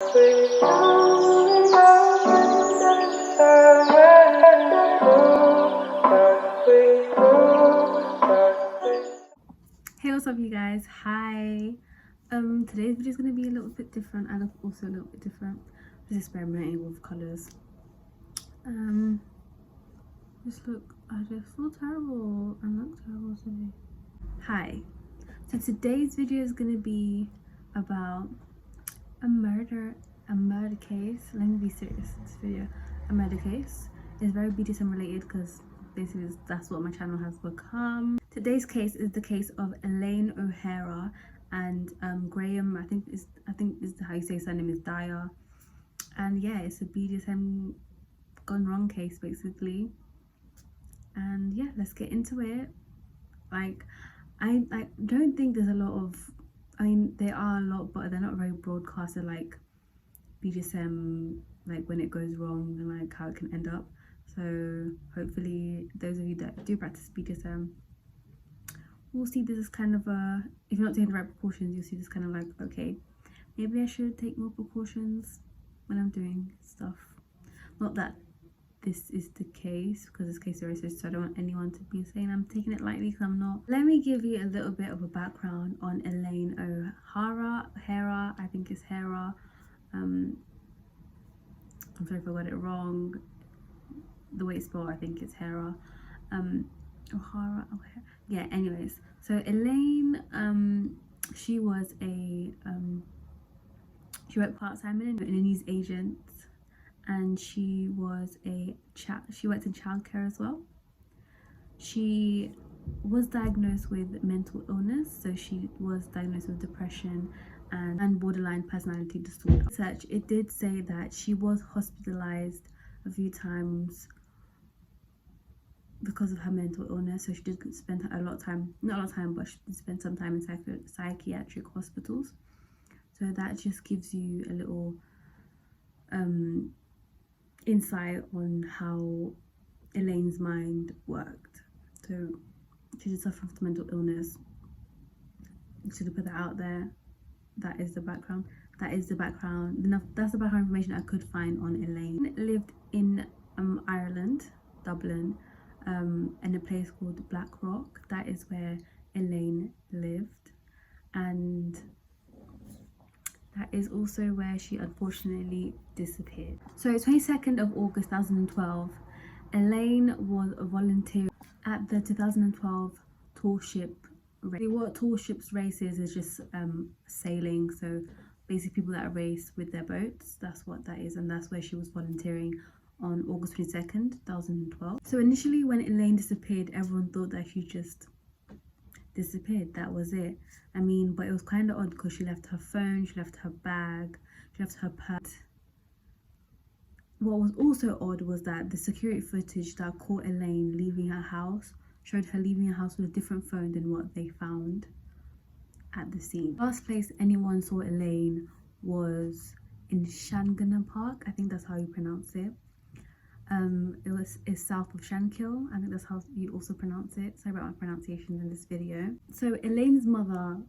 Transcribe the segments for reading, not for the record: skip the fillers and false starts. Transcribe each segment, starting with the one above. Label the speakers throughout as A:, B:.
A: Hey, what's up you guys? Hi. Today's video is going to be a little bit different. I look also a little bit different. Just experimenting with colors. I just feel terrible. I look terrible today. Hi. So today's video is going to be about a murder case. Let me be serious. This video, a murder case, is very BDSM related because basically that's what my channel has become. Today's case is the case of Elaine O'Hara and Graham. I think is how you say his surname is Dwyer. And yeah, it's a BDSM gone wrong case basically. And yeah, let's get into it. Like, I don't think there's a lot of, I mean there are a lot, but they're not very broadcasted like BDSM, like when it goes wrong and like how it can end up. So hopefully those of you that do practice BDSM will see this as kind of a, if you're not taking the right precautions, you'll see this kind of like, okay, maybe I should take more precautions when I'm doing stuff. Not that this is the case, because this case is racist, so I don't want anyone to be saying I'm taking it lightly, because I'm not. Let me give you a little bit of a background on Elaine O'Hara. I think it's Hera. I'm sorry if I got it wrong. The way it's spelled, I think it's Hera. O'Hara. Yeah, anyways, so Elaine, she was a she worked part-time in a news agent, and she was she worked in childcare as well. She was diagnosed with mental illness, so she was diagnosed with depression and borderline personality disorder. Research, it did say that she was hospitalized a few times because of her mental illness, so she did spend a lot of time, not a lot of time, but she did spend some time in psychiatric hospitals. So that just gives you a little insight on how Elaine's mind worked. So she did suffer from mental illness. Should have put that out there. That is the background. That's the background information I could find on Elaine. Lived in Ireland, Dublin, in a place called Black Rock. That is where Elaine lived, and that is also where she unfortunately disappeared. So 22nd of August 2012, Elaine was a volunteer at the 2012 tall ship race. What tall ships race is just sailing, so basically people that race with their boats, that's what that is, and that's where she was volunteering on August 22nd, 2012. So initially when Elaine disappeared, everyone thought that she just disappeared, that was it. I mean, but it was kind of odd because she left her phone, she left her bag, she left her purse. What was also odd was that the security footage that caught Elaine leaving her house showed her leaving her house with a different phone than what they found at the scene. The last place anyone saw Elaine was in Shangana Park, I think that's how you pronounce it. It's south of Shankill, I think that's how you also pronounce it. Sorry about my pronunciation in this video. So Elaine's mother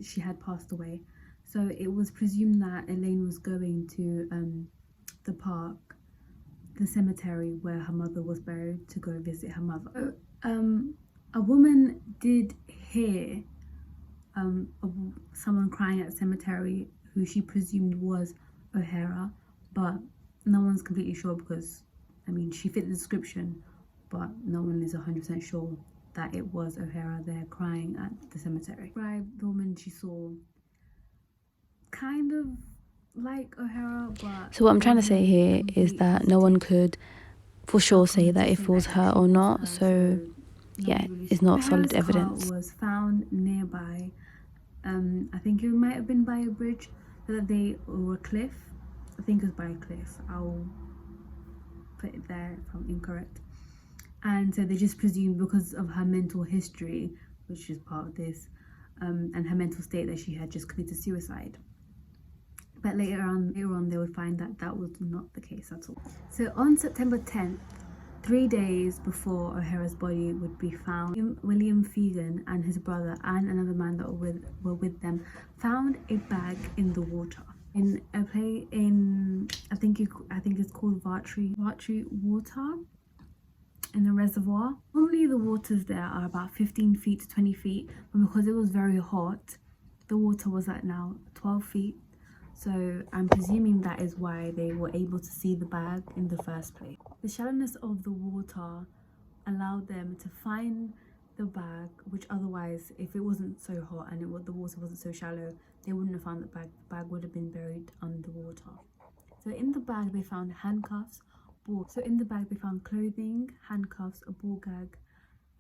A: she had passed away, so it was presumed that Elaine was going to the park, the cemetery where her mother was buried, to go visit her mother. A woman did hear someone crying at the cemetery who she presumed was O'Hara, but no one's completely sure because, I mean, she fit the description, but no one is 100% sure that it was O'Hara there crying at the cemetery. Right, the woman she saw kind of like O'Hara, but...
B: So what I'm trying to say here is that no one could for sure say that if it was her or not, so yeah, it's not solid evidence.
A: Was found nearby, I think it might have been by a bridge, or a cliff. I think it was by a cliff. I'll put it there if I'm incorrect. And so they just presumed because of her mental history, which is part of this, and her mental state, that she had just committed suicide. But later on they would find that that was not the case at all. So on September 10th, 3 days before O'Hara's body would be found, William Fegan and his brother and another man that were with them found a bag in the water. in a play in I think it's called Vatry Water in a reservoir. Normally the waters there are about 15 feet to 20 feet, but because it was very hot, the water was at now 12 feet. So I'm presuming that is why they were able to see the bag in the first place. The shallowness of the water allowed them to find the bag, which otherwise, if it wasn't so hot and the water wasn't so shallow, they wouldn't have found the bag. The bag would have been buried underwater. So in the bag they found handcuffs, clothing, handcuffs, a ball gag,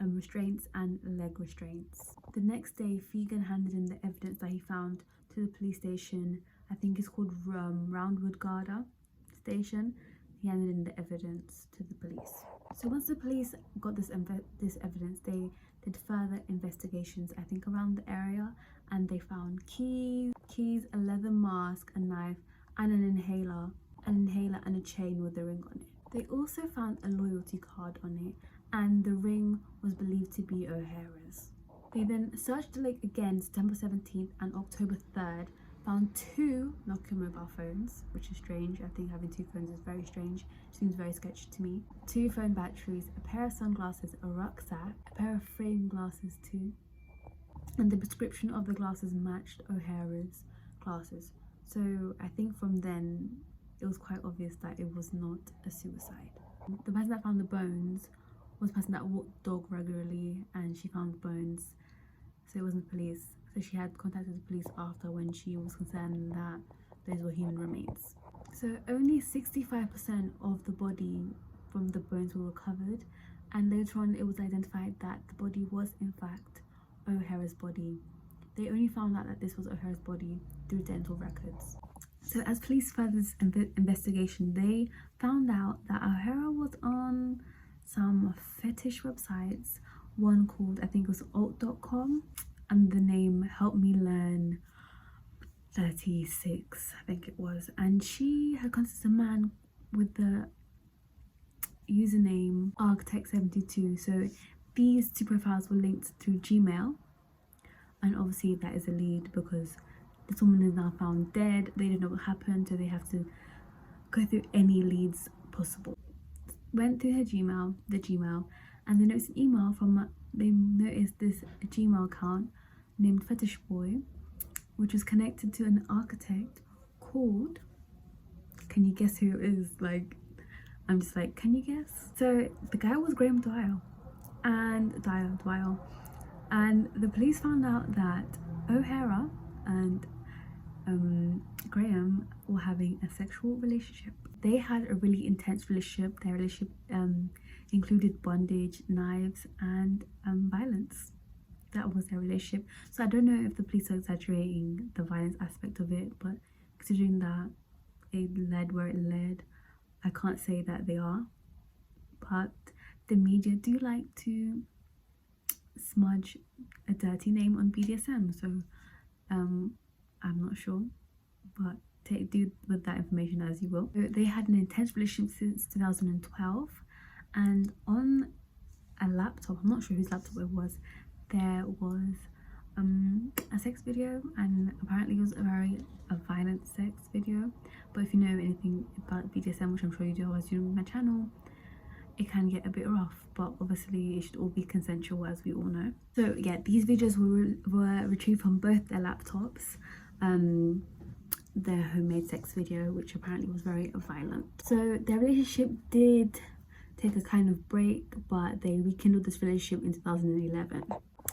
A: restraints and leg restraints. The next day, Fegan handed in the evidence that he found to the police station. I think it's called Roundwood Garda station. He handed in the evidence to the police. So once the police got this evidence, they did further investigations, I think around the area, and they found keys, a leather mask, a knife, and an inhaler and a chain with a ring on it. They also found a loyalty card on it, and the ring was believed to be O'Hara's. They then searched the lake again September 17th and October 3rd, found 2 Nokia mobile phones, which is strange. I think having 2 phones is very strange. It seems very sketchy to me. 2 phone batteries, a pair of sunglasses, a rucksack, a pair of framed glasses too. And the prescription of the glasses matched O'Hara's glasses. So I think from then it was quite obvious that it was not a suicide. The person that found the bones was a person that walked the dog regularly, and she found the bones. So it wasn't the police. So she had contacted the police after, when she was concerned that those were human remains. So only 65% of the body from the bones were recovered, and later on it was identified that the body was in fact O'Hara's body. They only found out that this was O'Hara's body through dental records. So as police furthered this investigation, they found out that O'Hara was on some fetish websites, one called, I think it was alt.com, and the name Help Me Learn 36, I think it was, and she had contacted a man with the username Architect72. So these 2 profiles were linked through Gmail, and obviously that is a lead because this woman is now found dead. They didn't know what happened, so they have to go through any leads possible. Went through her Gmail, and they noticed an email they noticed this Gmail account named Fetish Boy, which was connected to an architect called, can you guess who it is? Like, I'm just like, can you guess? So the guy was Dwyer, and the police found out that O'Hara and Graham were having a sexual relationship. They had a really intense relationship. Their relationship included bondage, knives, and violence. That was their relationship. So I don't know if the police are exaggerating the violence aspect of it, but considering that it led where it led, I can't say that they are. But the media do like to smudge a dirty name on BDSM, so I'm not sure, but do with that information as you will. So they had an intense relationship since 2012, and on a laptop, I'm not sure whose laptop it was, there was a sex video, and apparently it was a violent sex video. But if you know anything about BDSM, which I'm sure you do, otherwise you know my channel, it can get a bit rough, but obviously it should all be consensual, as we all know. So yeah, these videos were retrieved from both their laptops. Their homemade sex video, which apparently was very violent. So their relationship did take a kind of break, but they rekindled this relationship in 2011.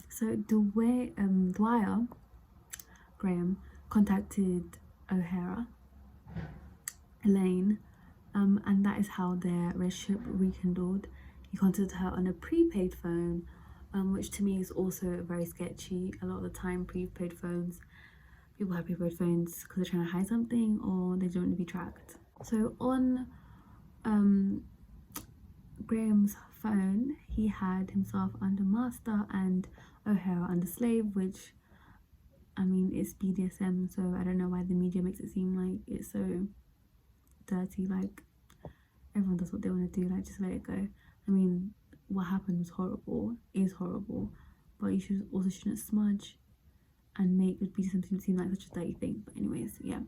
A: So Dwyer Graham contacted O'Hara, Elaine, and that is how their relationship rekindled. He contacted her on a prepaid phone, which to me is also very sketchy. A lot of the time, people have prepaid phones because they're trying to hide something, or they don't want to be tracked. So on Graham's phone, he had himself under master and O'Hara under slave, which, I mean, it's BDSM, so I don't know why the media makes it seem like it's so dirty. Like, everyone does what they want to do, like, just let it go. I mean, what happened was horrible, is horrible, but you shouldn't smudge and make BDSM seem like such a dirty thing. But anyways, yeah.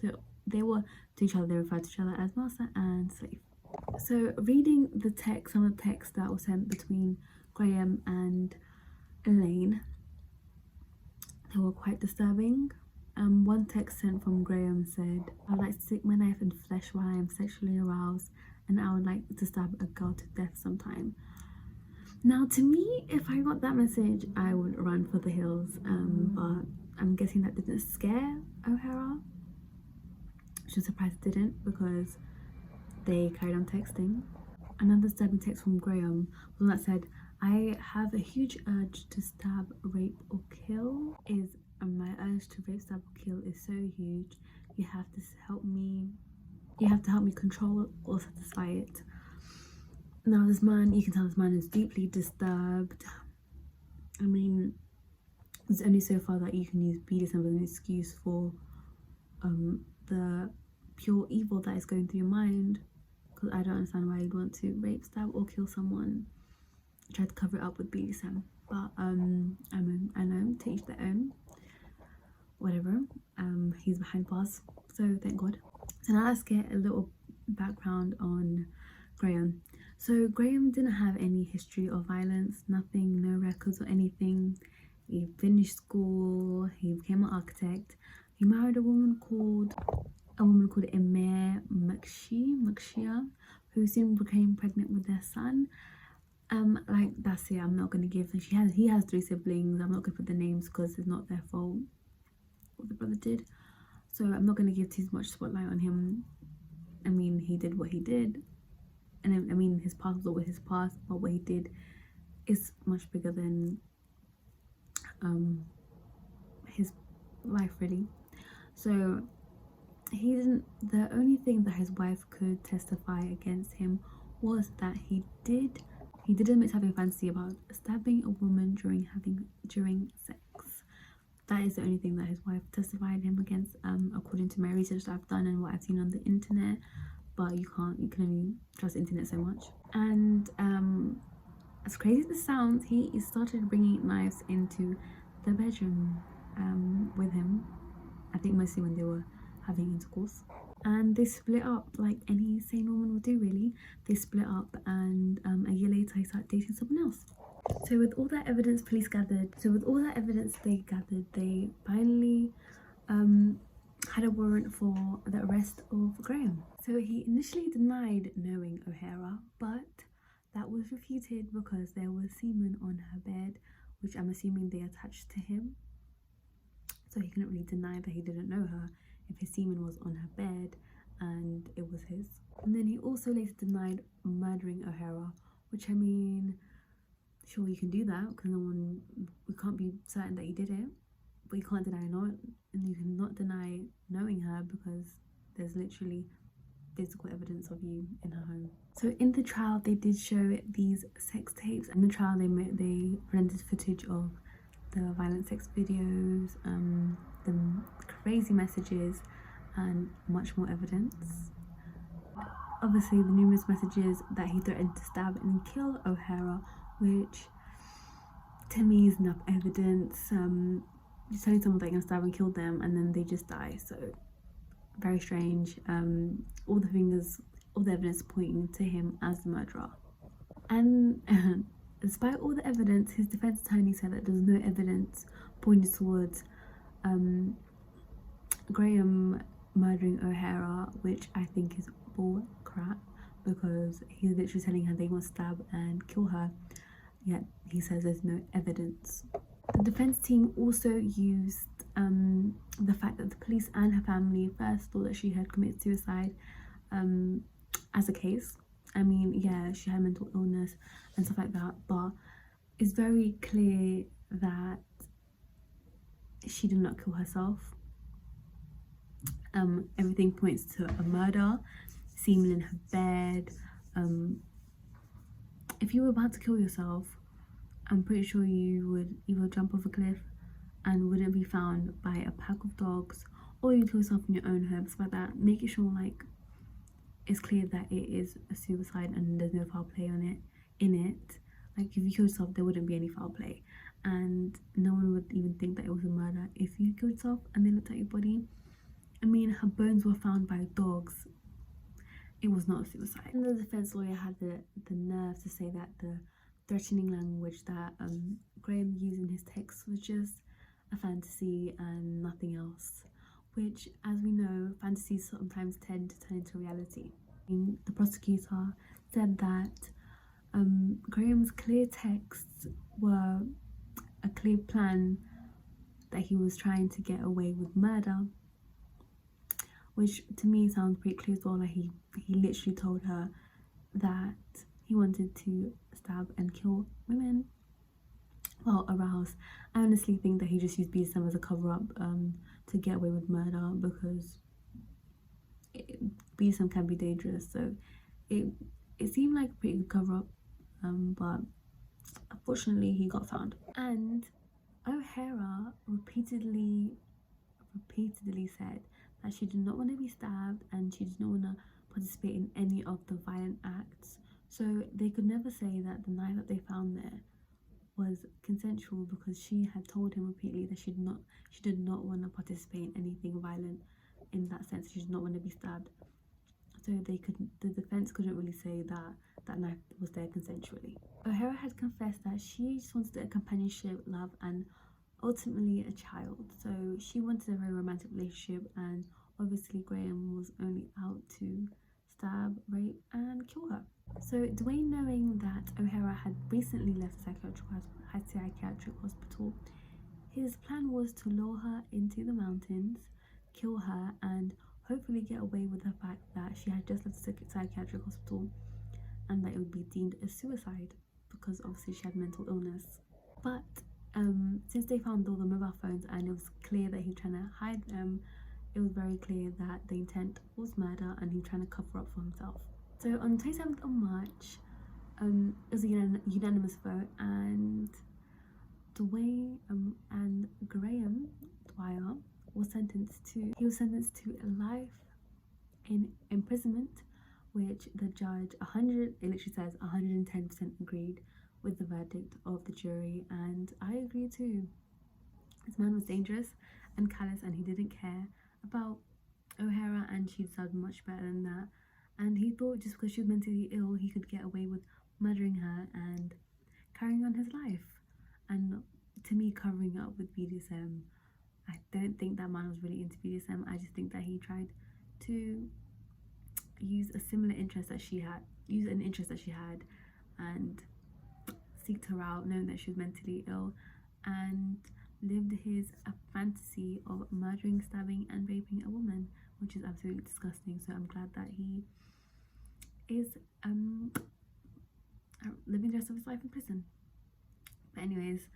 A: So they were to each other, they referred to each other as master and slave. So reading the text, some of the text that was sent between Graham and Elaine, they were quite disturbing. One text sent from Graham said, "I would like to stick my knife in flesh while I am sexually aroused, and I would like to stab a girl to death sometime." Now, to me, if I got that message, I would run for the hills. But I'm guessing that didn't scare O'Hara. Which I'm surprised it didn't, because they carried on texting. Another stabbing text from Graham was one that said, "I have a huge urge to stab, rape, or kill. My urge to rape, stab, or kill is so huge. You have to help me. You have to help me control or satisfy it." Now this man, you can tell this man is deeply disturbed. I mean, there's only so far that you can use BDSM as an excuse for the pure evil that is going through your mind. Because I don't understand why you'd want to rape, stab, or kill someone. Try to cover it up with BDSM, but I know, to each their own. Whatever. He's behind bars, so thank God. So now let's get a little background on Graham. So Graham didn't have any history of violence, nothing, no records or anything. He finished school, he became an architect. He married a woman called Emir Makshia, who soon became pregnant with their son. Like, that's it. I'm not gonna give. He has 3 siblings. I'm not gonna put the names because it's not their fault what the brother did. So I'm not gonna give too much spotlight on him. I mean, he did what he did, and I mean, his past was always his past, but what he did is much bigger than his life, really. So he didn't. The only thing that his wife could testify against him was that he did admit to having a fantasy about stabbing a woman during sex. That is the only thing that his wife testified him against, according to my research that I've done and what I've seen on the internet. But you can only trust the internet so much. And as crazy as this sounds, he started bringing knives into the bedroom with him. I think mostly when they were having intercourse. And they split up like any sane woman would do, really. They split up, and a year later he started dating someone else. So with all that evidence they gathered, they finally had a warrant for the arrest of Graham. So he initially denied knowing O'Hara, but that was refuted because there was semen on her bed, which I'm assuming they attached to him. So he couldn't really deny that he didn't know her if his semen was on her bed and it was his. And then he also later denied murdering O'Hara, which, I mean, sure, you can do that because we can't be certain that he did it, but you can't deny not, and you cannot deny knowing her because there's literally physical evidence of you in her home. So in the trial, they did show these sex tapes. In the trial, they presented footage of the violent sex videos, the crazy messages, and much more evidence. Obviously, the numerous messages that he threatened to stab and kill O'Hara, which to me is enough evidence. You're telling someone that you're gonna stab and kill them, and then they just die. So very strange. All the evidence pointing to him as the murderer. And despite all the evidence, his defense attorney said that there was no evidence pointing towards Graham murdering O'Hara, which I think is bull crap, because he's literally telling her they want to stab and kill her, yet he says there's no evidence. The defense team also used the fact that the police and her family first thought that she had committed suicide as a case. I mean, yeah, she had mental illness and stuff like that, but it's very clear that she did not kill herself. Everything points to a murder, semen in her bed. If you were about to kill yourself, I'm pretty sure you would either jump off a cliff and wouldn't be found by a pack of dogs, or you kill yourself in your own home, stuff like that. Make it sure like it's clear that it is a suicide and there's no foul play in it. Like, if you kill yourself, there wouldn't be any foul play, and no one would even think that it was a murder if you killed yourself and they looked at your body I mean, her bones were found by dogs. It was not a suicide. And the defense lawyer had the nerve to say that the threatening language that Graham used in his text was just a fantasy and nothing else, which, as we know, fantasies sometimes tend to turn into reality. The prosecutor said that Graham's clear texts were a clear plan that he was trying to get away with murder, which to me sounds pretty clear as well. Like he literally told her that he wanted to stab and kill women while aroused. I honestly think that he just used BDSM as a cover-up to get away with murder, because BDSM can be dangerous. So it seemed like a pretty good cover-up, but unfortunately he got found. And O'Hara repeatedly said that she did not want to be stabbed and she did not want to participate in any of the violent acts. So they could never say that the knife that they found there was consensual, because she had told him repeatedly that she did not want to participate in anything violent in that sense. She did not want to be stabbed. So the defense couldn't really say that that knife was there consensually. O'Hara had confessed that she just wanted a companionship, love, and ultimately a child. So she wanted a very romantic relationship, and obviously Graham was only out to stab, rape, and kill her. So Dwayne, knowing that O'Hara had recently left a psychiatric hospital, his plan was to lure her into the mountains, kill her, and hopefully get away with the fact that she had just left a psychiatric hospital and that it would be deemed a suicide, because obviously she had mental illness. But since they found all the mobile phones and it was clear that he was trying to hide them, it was very clear that the intent was murder and he was trying to cover up for himself. So on 27th of March, it was a unanimous vote, and Dwayne and Graham Dwyer was sentenced to life in imprisonment, which the judge it literally says 110% agreed with the verdict of the jury, and I agree too. This man was dangerous and callous, and he didn't care about O'Hara, and she deserved much better than that. And he thought just because she was mentally ill, he could get away with murdering her and carrying on his life. And to me, covering up with BDSM, I don't think that man was really into BDSM. I just think that he tried to use an interest that she had, and seeked her out, knowing that she was mentally ill, and lived a fantasy of murdering, stabbing, and raping a woman, which is absolutely disgusting. So I'm glad that he is living the rest of his life in prison. But anyways,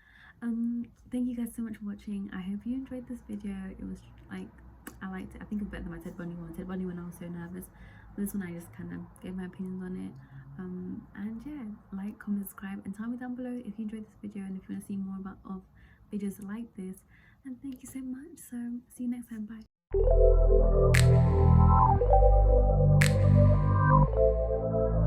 A: thank you guys so much for watching. I hope you enjoyed this video. It was like, I liked it. I think it's better than my Ted Bundy one. Ted Bundy when I was so nervous. But this one I just kind of gave my opinions on it. And yeah, like, comment, subscribe, and tell me down below if you enjoyed this video and if you want to see more of videos like this. And thank you so much. So see you next time. Bye.